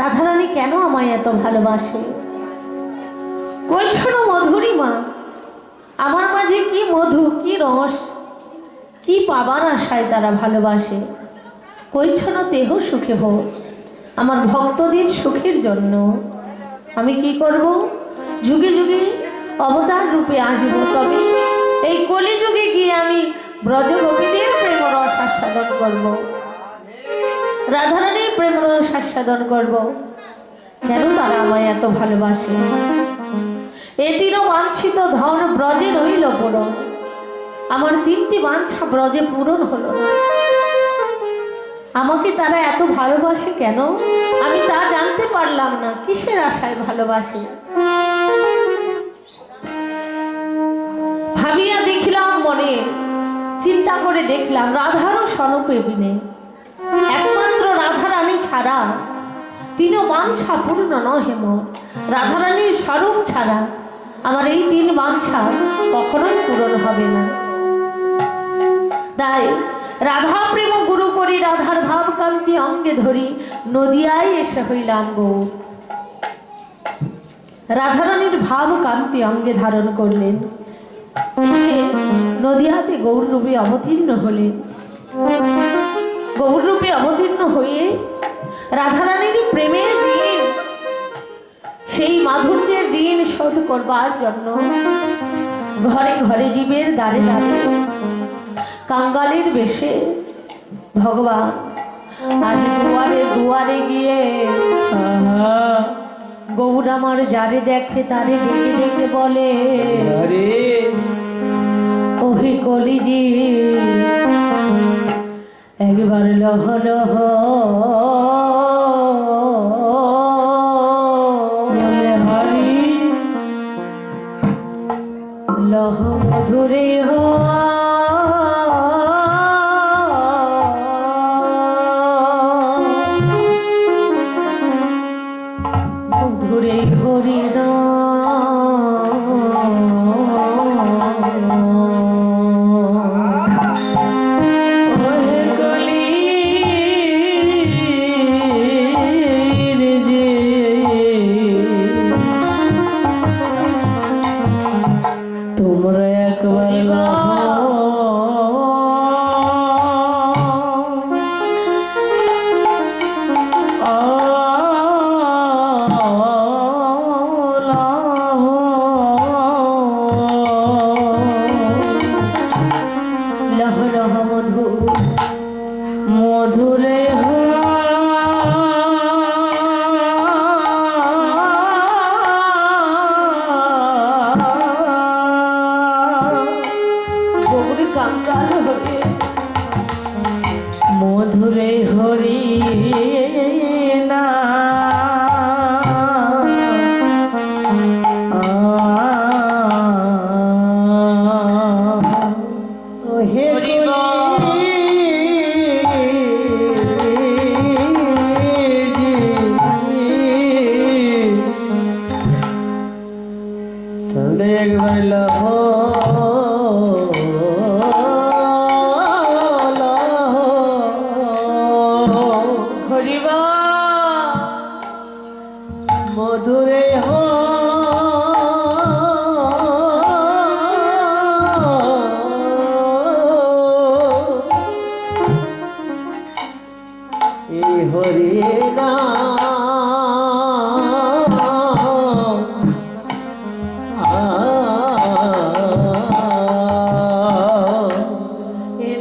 রাধারানী কেন আমায় এত ভালোবাসে? কইছো না মধুরিমা, আমার মাঝে কি মধু, কি রস, কি পাবার আশায় তারা ভালোবাসে। কইছো না দেহ সুখে হোক, আমার ভক্তদের সুখের জন্য আমি কি করব? যুগে যুগে অবতার রূপে আসবো, তবে এই কলিযুগে গিয়ে আমি ব্রজগোপীদের প্রেম রস আস্বাদন করব, রাধারানীর প্রেম রস আস্বাদন করব। কেন তারা আমায় এত ভালোবাসে? এ তিন বাঞ্ছিত ধন ব্রজে রইল পূরণ, আমার তিনটি বাঞ্ছা ব্রজে পূরণ হলো না। আমাকে তারা এত ভালোবাসে কেন? আমি তা জানতে পারলাম না। কিসের আশায় ভালোবাসে? ভাবিয়া দেখলাম, মনে চিন্তা করে দেখলাম, রাধারও স্বরূপে বিনে একমাত্র রাধারানী ছাড়া তিন বাঞ্ছা পূর্ণ নহে মোর। রাধারানীর স্বরূপ ছাড়া আমার এই তিন বাঞ্ছা কখনোই পূরণ হবে না। তাই রাধা প্রেম গুরু করি, রাধার ভাব কান্তি অঙ্গে ধরি, নদিয়ায় এসে হইলাম গো। রাধারানীর ভাব কান্তি অঙ্গে ধারণ করলেন, এসে নদিয়াতে গৌররূপে অবতীর্ণ হলেন। গৌররূপে অবতীর্ণ হয়ে রাধারানীর প্রেমের ঋণ, সেই মাধুর্যের ঋণ শোধ করবার জন্য ঘরে ঘরে জীবের দ্বারে দ্বারে কাঙ্গালের বেশে ভগবান আজ দুয়ারে দুয়ারে গিয়ে গৌর আমার যারে দেখে তারে ডেকে ডেকে বলে, ওহে কলিজি একবার লহ লহ হরি লহ মধুরে হো মধুরে হরি তোমরা একবার লহ লহ মধু মধুরে মধুরে হরি না হে তবে একবার লহ মধুরে হো এই হরি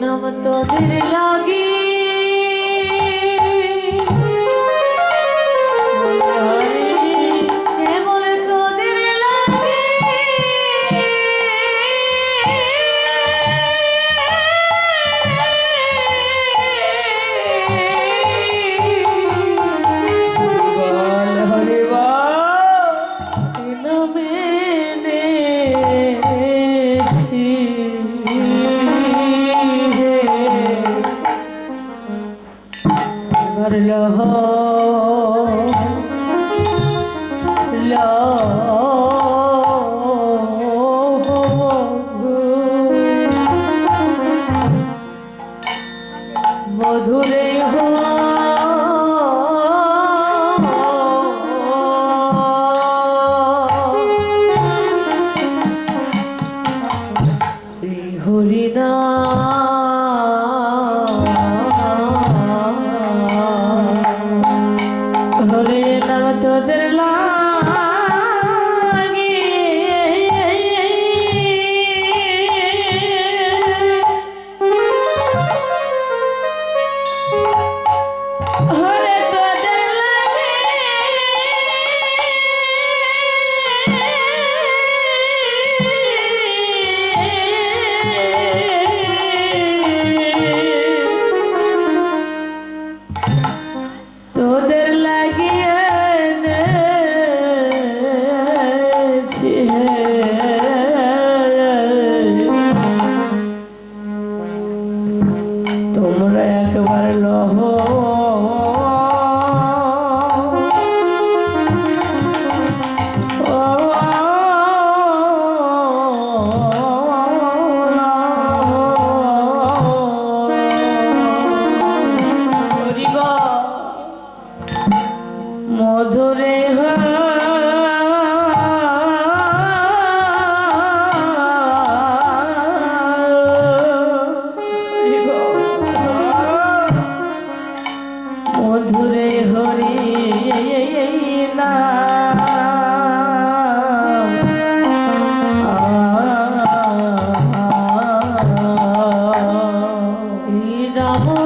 নাম তোদের লাগি লহ মধুরে হো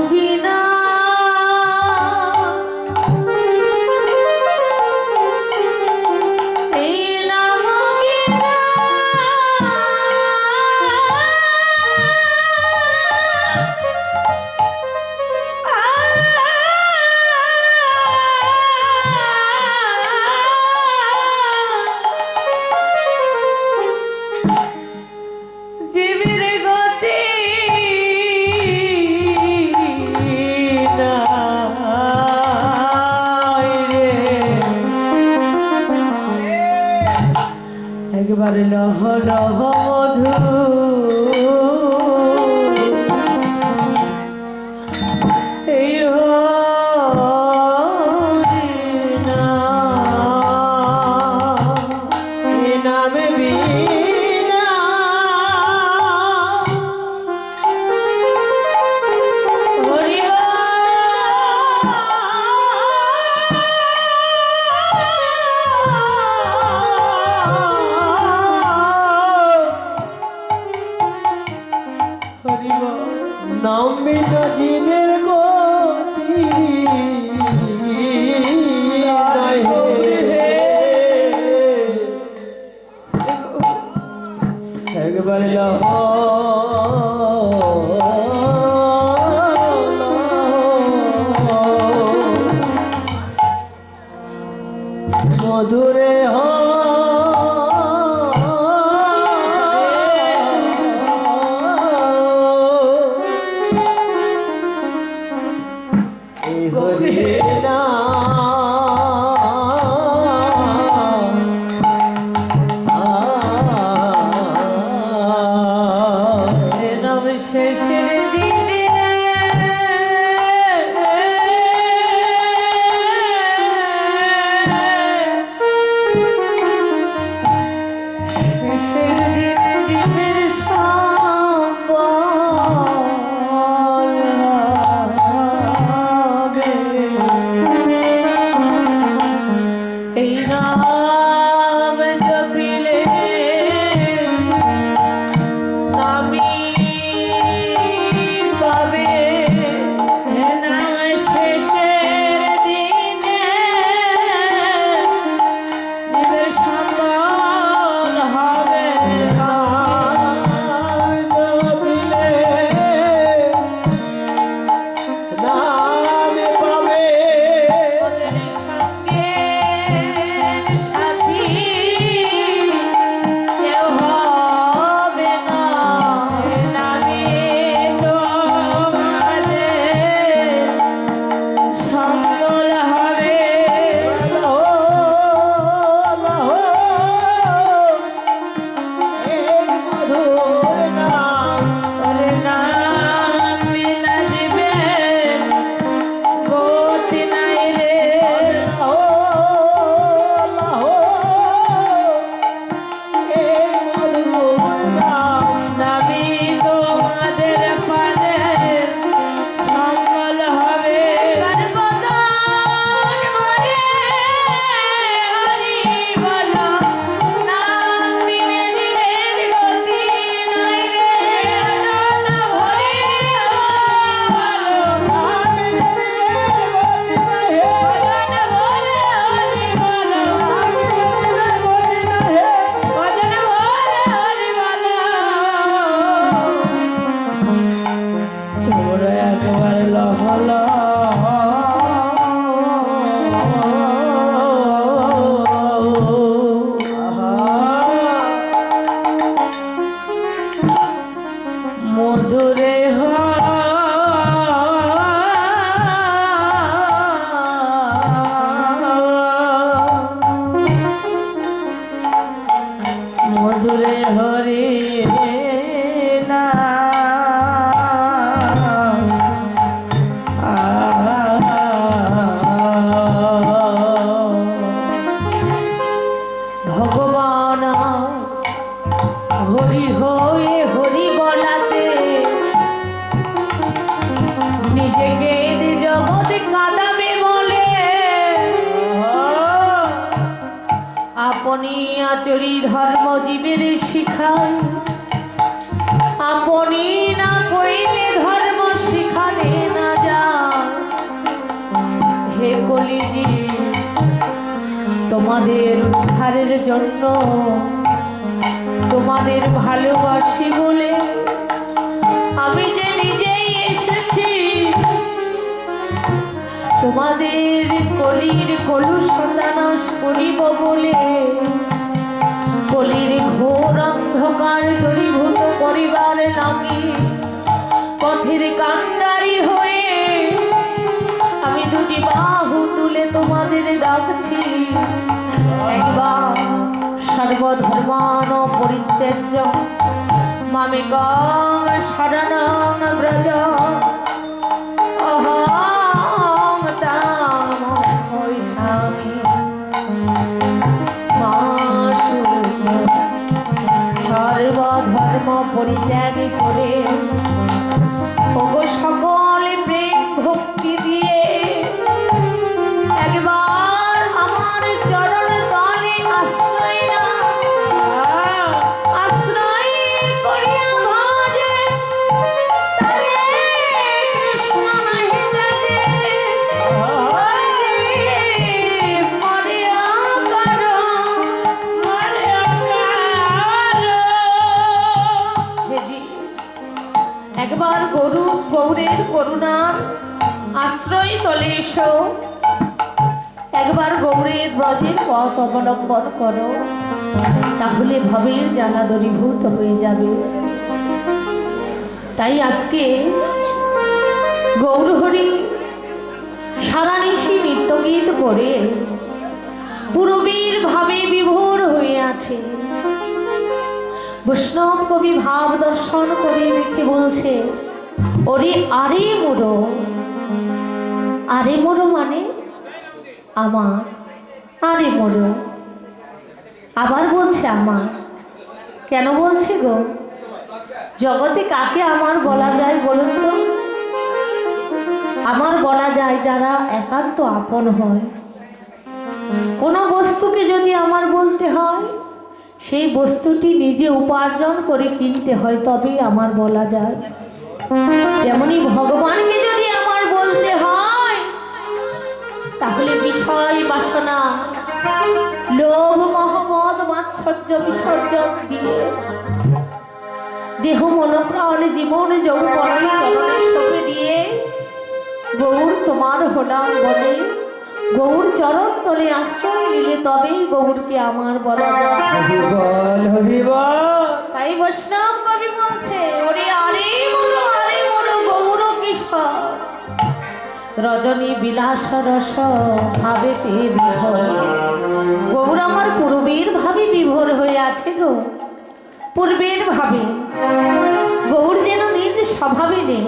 বিনা এই নাম বিনা জীবের গতি নাই রে। একবারে লহ লহ মধু এই হরি নাম, এই নামে বিনা হরি নাম বিনা জীবের গতি নাই হে। একবার লহ মধুরে হরি নাম শেষের দিনে শেষের দিনে জীবের সম্বল হবে। এই নাম জপিলে আমি পাবে নাম শেষের দিনে জীবের সম্বল হবে। ওদের সঙ্গে সাথী কেউ হবে না। নামে তোমাদের সম্বল হবে। ওরে নাম বিনা জীবের গতি নাই রে। নামি তোমাদের পানে সম্বল হবে। গণপতন মরে হরি বলো, নাম বিনে জীবের গতি নাই রে। হরি তোমরা একবার লহল মধুরে মধুরে হরি ভগবান হরি হয়ে হরি বলাতে নিজেকে জগৎ কাঁদাবে বলে আপনি আচরি ধর্ম জীবের শিখান। আপনি না কইলে ধর্ম শিখানে কলিজি তোমাদের উদ্ধারের জন্য, তোমাদের ভালোবাসি বলে আমি যে নিজেই এসেছি তোমাদের কলির কলুষতা নাশ করিব বলে, কলির ঘোর অন্ধকার দূরীভূত করিবার নামে পথের কান্ডারি হয়ে আমি দুটি বাহু তুলে তোমাদের ডাকছি। একবার সর্বধর্মান পরিত্যাজ্য মামেকং শরণং ব্রজ, অহং তাং হৈষামি মা শুচ। সর্বধর্ম পরিত্যাগ করে ওগো সকলে প্রেম ভক্তি দিয়ে একবার আমার চরণ তলে আশ্রয় নাও, আশ্রয় করিয়া ভজে তারে কৃষ্ণ নাহি জানে, মরিয়া কারো, মরিয়া কারো। একবার গৌরের করুণার আশ্রয় তলে এসো, একবার গৌরের ব্রজের পথ অবলম্বন করো, তাহলে ভবের জ্বালা দূরীভূত হয়ে যাবে। তাই আজকে গৌরহরি সারা নিশি নৃত্যগীত করে পূর্বীর ভাবে বিভোর হয়ে আছে। বৈষ্ণব কবি ভাব দর্শন করে দেখে বলছে, ওরে আরে মোড়ো, আরে মোড়ো মানে আমার, আরে মোড়ো। আবার বলছে আমার, কেন বলছে গো? জগতে কাকে আমার বলা যায় বলুন তো? আমার বলা যায় যারা একান্ত আপন হয়। কোনো বস্তুকে যদি আমার বলতে হয়, সেই বস্তুটি নিজে উপার্জন করে কিনতে হয়, তবেই আমার বলা যায়। তেমনি ভগবানকে যদি আমার বলতে হয়, তাহলে বিষয় বাসনা, লোভ মোহমদ মাৎসর্য বিসর্জন দিয়ে দেহ মনপ্রাণ জীবন যৌবন চরণে সঁপে দিয়ে গৌর তোমার হলাম বলে গৌর চরণ তলে আশ্রয় নিলে তবেই গৌরকে আমার বলা যায়। তাই বৈষ্ণব কবি বলছে, ওরে আরে মোর গৌর কিশোর রজনী বিলাস রস ভাবেতে বিভোর। গৌর আমার পূর্বের ভাবে বিভোর হয়ে আছে গো, পূর্বের ভাবে। গৌর যেন নিজ স্বভাবে নেই,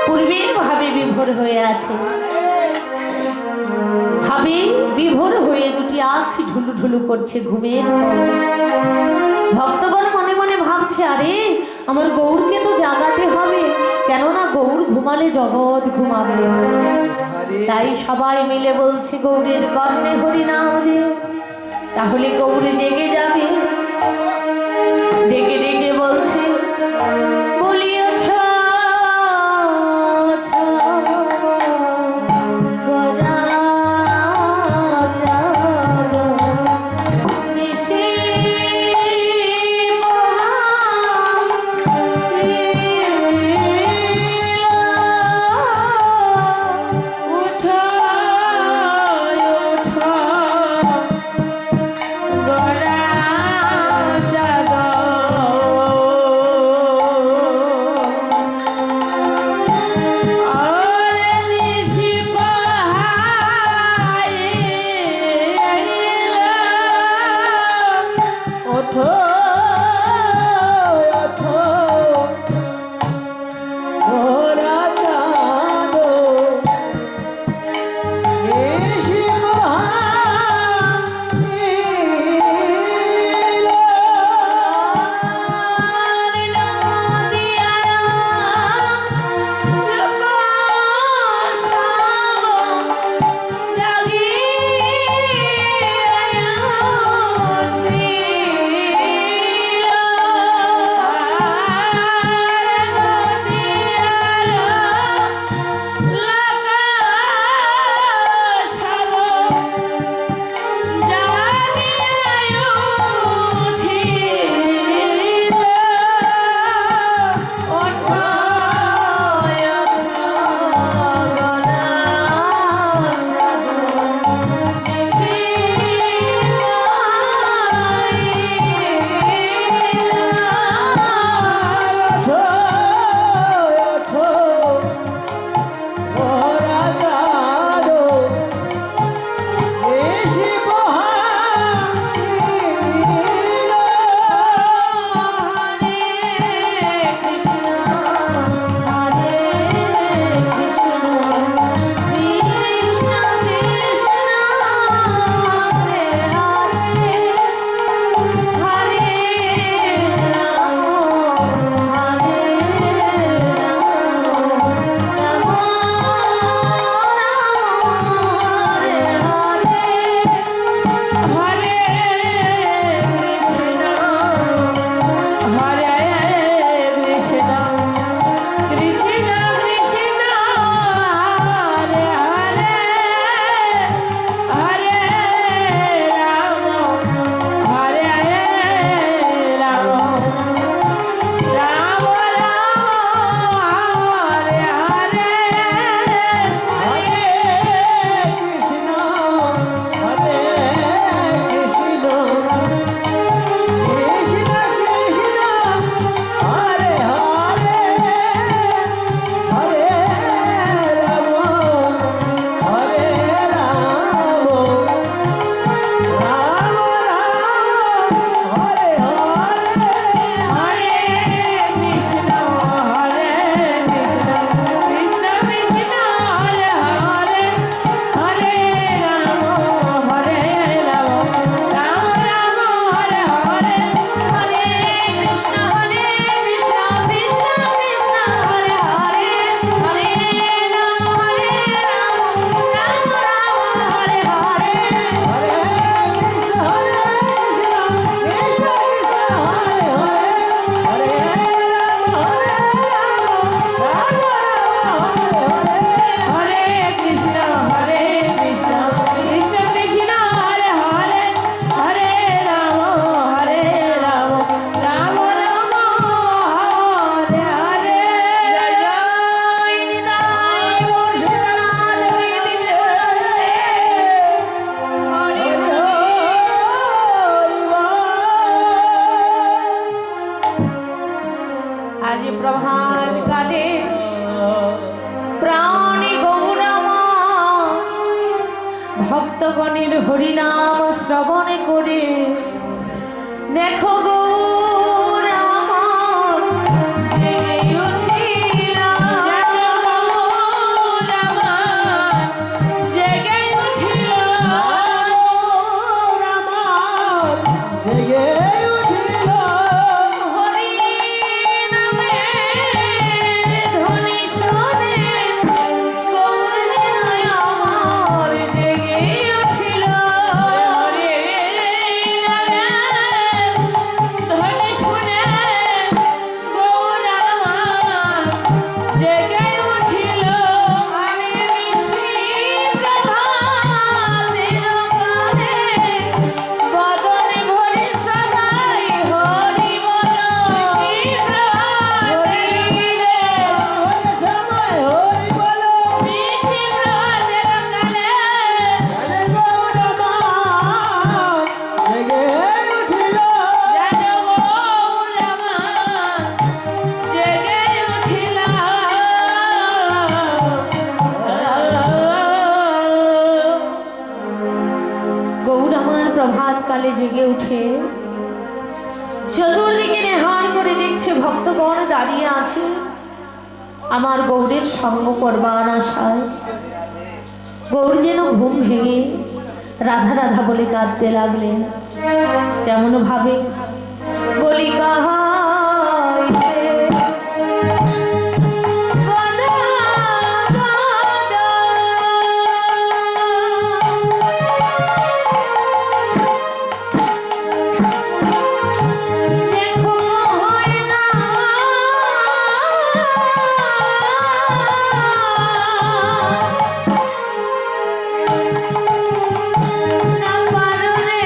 পূর্বের ভাবে বিভোর হয়ে আছে। ভাবে বিভোর হয়ে দুটি আঁখ ঢুলু ঢুলু করছে ঘুমের ফলে। ভক্তগণ মনে মনে ভাবছে, আরে আমার গৌরকে তো জাগাতে হবে, কেননা গৌর ঘুমালে জগৎ ঘুমাবে। তাই সবাই মিলে বলছে গৌরের কর্ণে হরিনাম দে, তাহলে গৌরে জেগে যাবে। ডেকে ডেকে বলছে, বলিয়াছ গড়া হরে কৃষ্ণ কৃষ্ণ কৃষ্ণ হরে হরে হরে রাম রাম রাম হরে হরে জয় নিতাই গৌর হরে আজ প্রভাত কালে প্রাণী গৌরামা ভক্তগণের হরিনাম শ্রবণ করে দেখো গৌরামা জেগে উঠিলা। গৌরামা জেগে উঠিলা। গৌরামা জেগে উঠিল হরি নামে ধ্বনি শুনে গৌরীর আমার জেগে উঠিল। হরি নামে ধ্বনি শুনে গৌর আমার জেগে উঠিল। আমি মিষ্টি প্রভাতের গানে বদনে ভরে সবাই হরি বল। সময় হরি বলো মিষ্টি প্রভাতের গানে গৌরমা জেগে উঠিল যেন গৌর আমার জেগে উঠিল। গৌর আমার প্রভাত কালে জেগে উঠে চতুর্দিকে নেহার করে দেখছে ভক্তগণ দাঁড়িয়ে আছে আমার গৌরের সঙ্গ করবার আশায়। গৌর যেন ঘুম ভেঙে রাধা রাধা বলে কাঁদতে লাগলেন। কেমন ভাবে বলি কাহাইতে গদা গদা। দেখো হয় না না পারে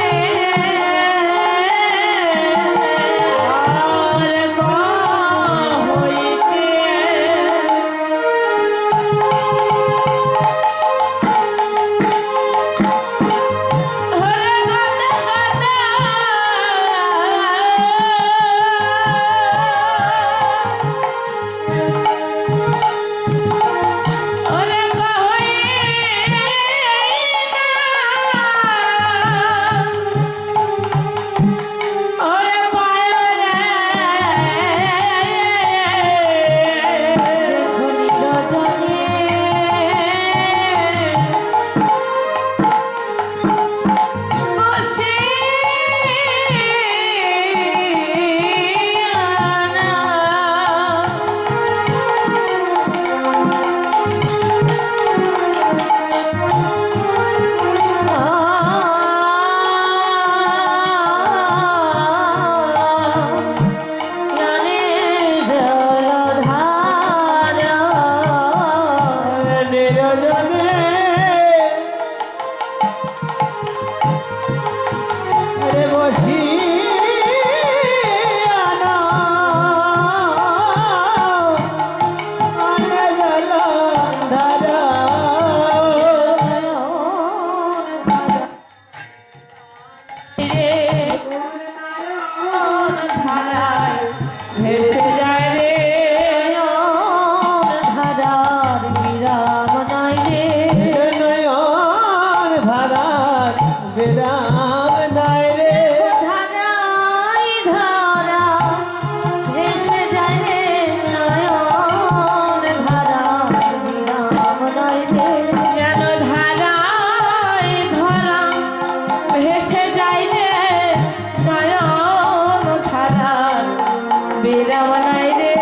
বেলাওয়ানায় রে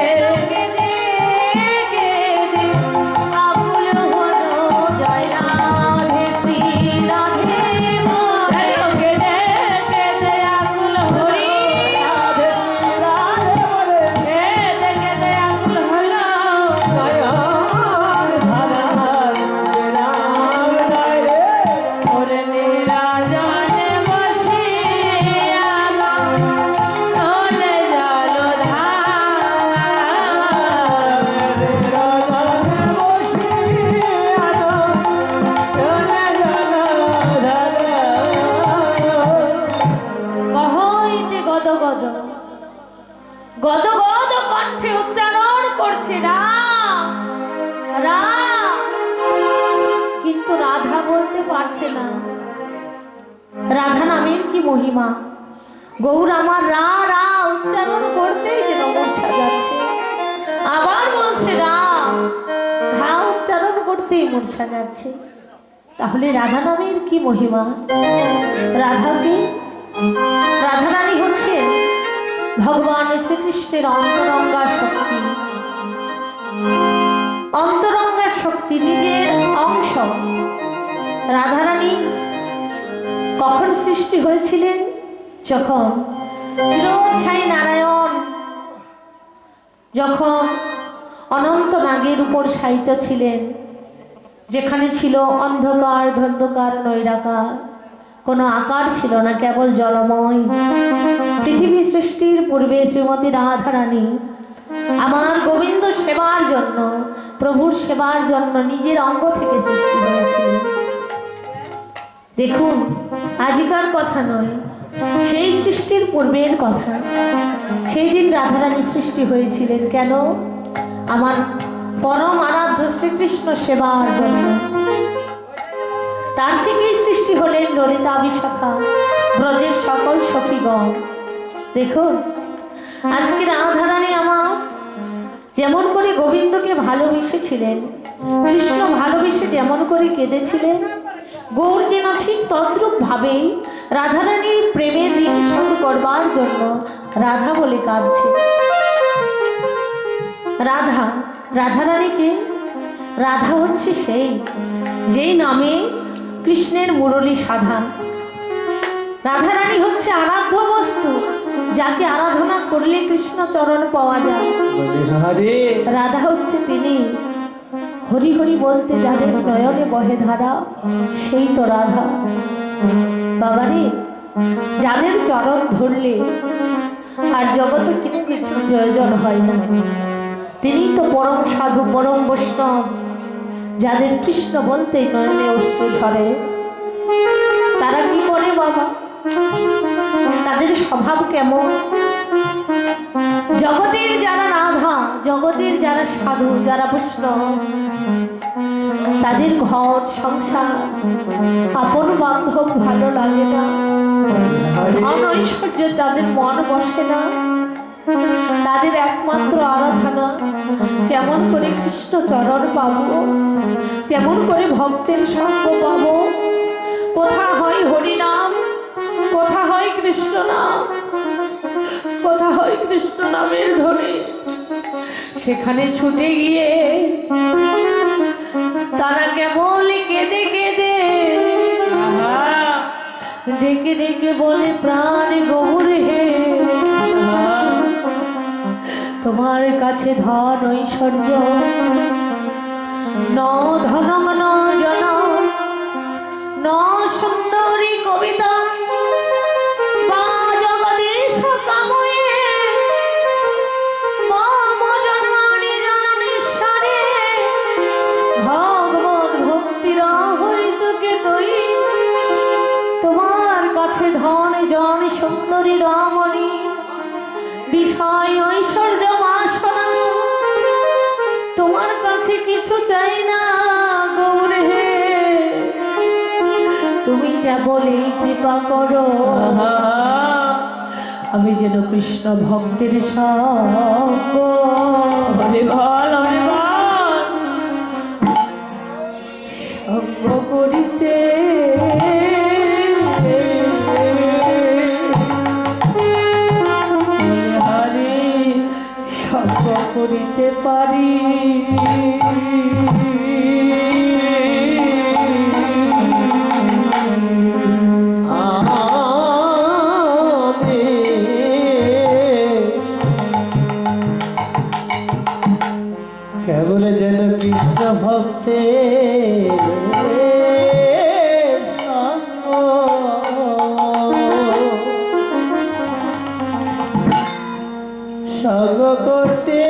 কেঁদে কেঁদে আকুল হলো যাচ্ছে না। রাধা নামের কি মহিমা! গৌর আমার রা রা উচ্চারণ করতেই যেন মূর্ছা যাচ্ছে। আবার বলছে রা, ধা উচ্চারণ করতেই মূর্ছা যাচ্ছে। তাহলে রাধা নামের কি মহিমা! রাধাকে, রাধারানী হচ্ছে ভগবান শ্রীকৃষ্ণের অন্তরঙ্গা শক্তি। অন্তরঙ্গা শক্তি নিজের অংশ। রাধারানী কখন সৃষ্টি হয়েছিলেন? যখন চিরচ্ছাই নারায়ণ যখন অনন্ত নাগের উপর শায়িত ছিলেন, যেখানে ছিল অন্ধকার ধন্ধকার নৈরাকার, কোনো আকার ছিল না, কেবল জলময়। পৃথিবী সৃষ্টির পূর্বে শ্রীমতী রাধারানী আমার গোবিন্দ সেবার জন্য, প্রভুর সেবার জন্য নিজের অঙ্গ থেকে সৃষ্টি হয়েছিল। দেখুন, আজিকার কথা নয়, সেই সৃষ্টির পূর্বের কথা। সেই দিন রাধারানী সৃষ্টি হয়েছিলেন কেন? আমার পরম আরাধ্য শ্রীকৃষ্ণ সেবার জন্য। তার থেকেই সৃষ্টি হলেন ললিতা বিশাখা, ব্রজের সকল সখীগণ। দেখুন, আজকে রাধারানী আমার যেমন করে গোবিন্দকে ভালোবেসেছিলেন, কৃষ্ণ ভালোবেসে যেমন করে কেঁদেছিলেন, গৌর যেন ঠিক তদ্রূপ ভাবেই রাধারানীর প্রেমের ঋণ শোধ করবার জন্য রাধা বলে কাঁদছে। রাধা, রাধারানীকে, রাধা হচ্ছে সেই, যেই নামে কৃষ্ণের মুরলী সাধা। রাধারানী হচ্ছে আরাধ্য বস্তু, যাকে আরাধনা করলে কৃষ্ণ চরণ পাওয়া যায়। রাধা হচ্ছে তিনি, হরি হরি বলতে যাদের নয়নে বহে ধারা, সেই তো রাধা। বাবারে, যাদের চরণ ধরলে আর জগতে কিন্তু কিছু প্রয়োজন হয় না, তিনি তো পরম সাধু, পরম বৈষ্ণব, যাদের কৃষ্ণ বলতেই নয়নে অশ্রু ঝরে। তারা কি করে বাবা? তাদের স্বভাব কেমন? জগতের যারা রাধা, জগতের যারা সাধু, যারা বৈষ্ণব, তাদের ঘর সংসার, আপন বান্ধব ভালো লাগে না, ধন ঐশ্বর্য তাদের মন বসে না। তাদের একমাত্র আরাধনা কেমন করে কৃষ্ণ চরণ পাবো, কেমন করে ভক্তের সঙ্গ পাবো। কোথা হয় হরিনাম, কোথা হয় কৃষ্ণ নাম, কোথা হয় কৃষ্ণ নামের ধ্বনি, সেখানে ছুটে গিয়ে তারা কেবল কেঁদে কেঁদে ডেকে ডেকে বলে, প্রাণ গৌর হে, তোমার কাছে ধন ঐশ্বর্য ন ধনম ন জনম ন সুন্দরী কবিতা বা জগদীশ কাময়ে মম জন্মানি জননীশ্বরে ভগবত ভক্তির হইতুকে তুই। তোমার কাছে ধন জন সুন্দরী রমণী বিষয় ঐশ্বর্য বাসনা, তোমার কাছে কিছু চাই না গৌর হে, তুমি যা বলে কৃপা করো, আমি যেন কৃষ্ণ ভক্তের সঙ্গ সঙ্গ করিতে সঙ্গ করিতে পারি। কেবল যেন কৃষ্ণ ভক্তের সঙ্গ সঙ্গ করতে